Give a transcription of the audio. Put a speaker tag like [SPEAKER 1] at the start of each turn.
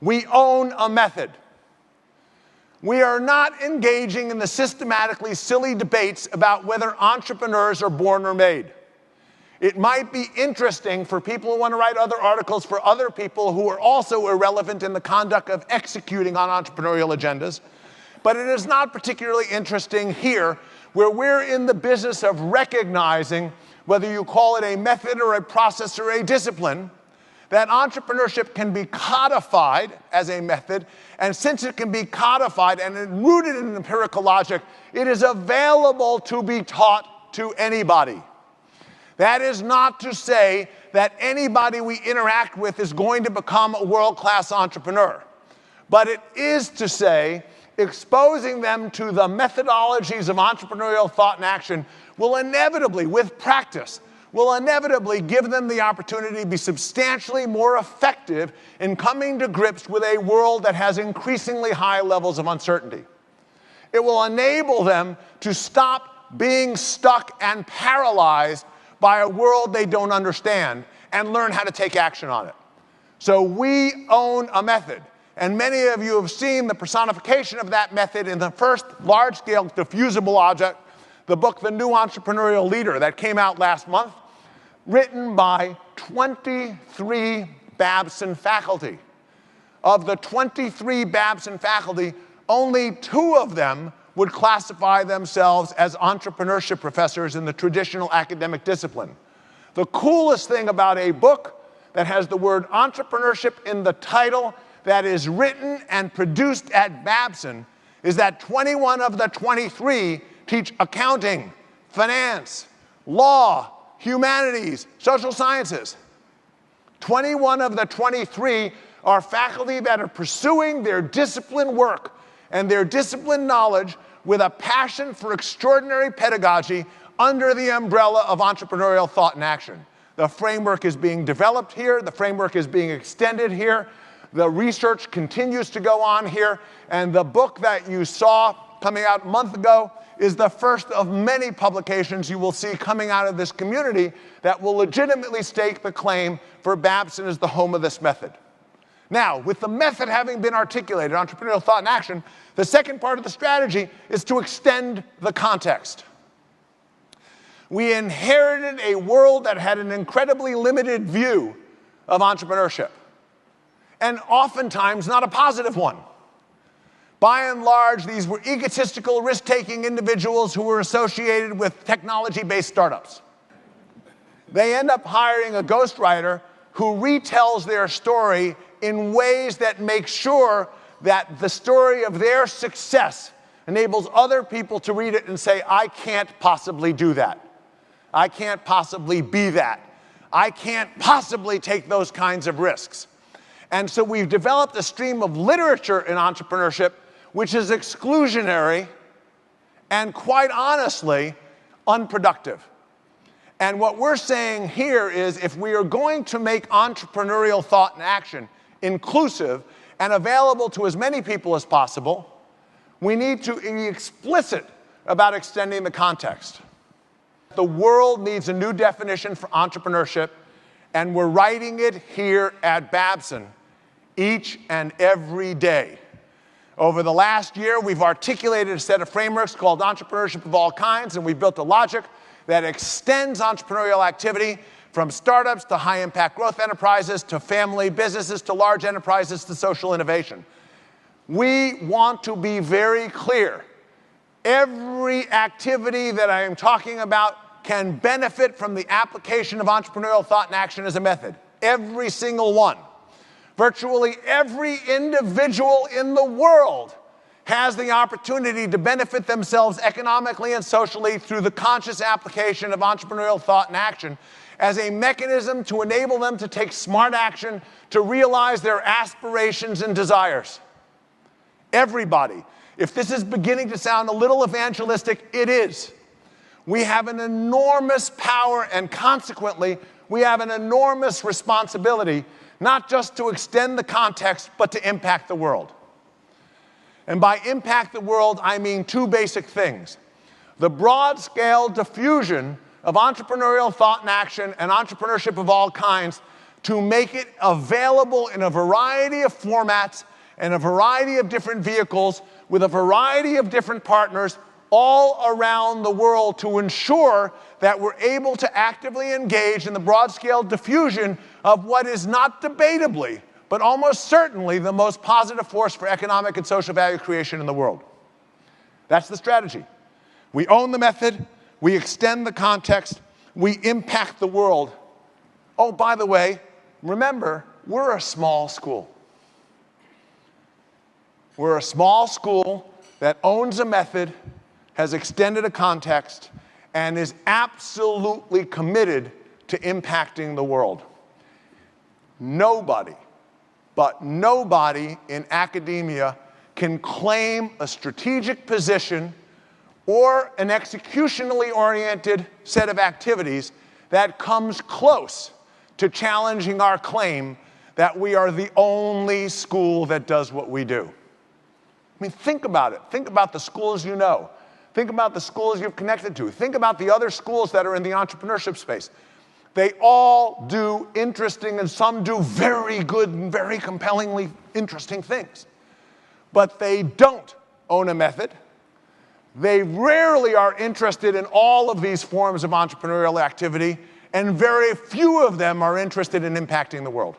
[SPEAKER 1] We own a method. We are not engaging in the systematically silly debates about whether entrepreneurs are born or made. It might be interesting for people who want to write other articles for other people who are also irrelevant in the conduct of executing on entrepreneurial agendas, but it is not particularly interesting here, where we're in the business of recognizing, whether you call it a method or a process or a discipline, that entrepreneurship can be codified as a method, and since it can be codified and rooted in empirical logic, it is available to be taught to anybody. That is not to say that anybody we interact with is going to become a world-class entrepreneur, but it is to say exposing them to the methodologies of entrepreneurial thought and action will inevitably, with practice, will inevitably give them the opportunity to be substantially more effective in coming to grips with a world that has increasingly high levels of uncertainty. It will enable them to stop being stuck and paralyzed by a world they don't understand and learn how to take action on it. So we own a method. And many of you have seen the personification of that method in the first large-scale diffusible object, the book The New Entrepreneurial Leader, that came out last month, written by 23 Babson faculty. Of the 23 Babson faculty, only 2 of them would classify themselves as entrepreneurship professors in the traditional academic discipline. The coolest thing about a book that has the word entrepreneurship in the title, that is written and produced at Babson, is that 21 of the 23 teach accounting, finance, law, humanities, social sciences. 21 of the 23 are faculty that are pursuing their discipline work and their discipline knowledge with a passion for extraordinary pedagogy under the umbrella of entrepreneurial thought and action. The framework is being developed here. The framework is being extended here. The research continues to go on here. And the book that you saw coming out a month ago is the first of many publications you will see coming out of this community that will legitimately stake the claim for Babson as the home of this method. Now, with the method having been articulated, entrepreneurial thought and action, the second part of the strategy is to extend the context. We inherited a world that had an incredibly limited view of entrepreneurship, and oftentimes not a positive one. By and large, these were egotistical, risk-taking individuals who were associated with technology-based startups. They end up hiring a ghostwriter who retells their story in ways that make sure that the story of their success enables other people to read it and say, I can't possibly do that. I can't possibly be that. I can't possibly take those kinds of risks. And so we've developed a stream of literature in entrepreneurship which is exclusionary and, quite honestly, unproductive. And what we're saying here is, if we are going to make entrepreneurial thought and action inclusive and available to as many people as possible, we need to be explicit about extending the context. The world needs a new definition for entrepreneurship, and we're writing it here at Babson each and every day. Over the last year, we've articulated a set of frameworks called entrepreneurship of all kinds, and we've built a logic that extends entrepreneurial activity from startups to high-impact growth enterprises to family businesses to large enterprises to social innovation. We want to be very clear. Every activity that I am talking about can benefit from the application of entrepreneurial thought and action as a method. Every single one. Virtually every individual in the world has the opportunity to benefit themselves economically and socially through the conscious application of entrepreneurial thought and action as a mechanism to enable them to take smart action to realize their aspirations and desires. Everybody. If this is beginning to sound a little evangelistic, it is. We have an enormous power, and consequently, we have an enormous responsibility, not just to extend the context, but to impact the world. And by impact the world, I mean two basic things. The broad-scale diffusion of entrepreneurial thought and action and entrepreneurship of all kinds to make it available in a variety of formats and a variety of different vehicles with a variety of different partners all around the world to ensure that we're able to actively engage in the broad-scale diffusion of what is not debatably, but almost certainly the most positive force for economic and social value creation in the world. That's the strategy. We own the method, we extend the context, we impact the world. Oh, by the way, remember, we're a small school. We're a small school that owns a method, has extended a context, and is absolutely committed to impacting the world. Nobody, but nobody in academia can claim a strategic position or an executionally oriented set of activities that comes close to challenging our claim that we are the only school that does what we do. I mean, think about it. Think about the schools you know. Think about the schools you've connected to. Think about the other schools that are in the entrepreneurship space. They all do interesting, and some do very good and very compellingly interesting things. But they don't own a method. They rarely are interested in all of these forms of entrepreneurial activity, and very few of them are interested in impacting the world.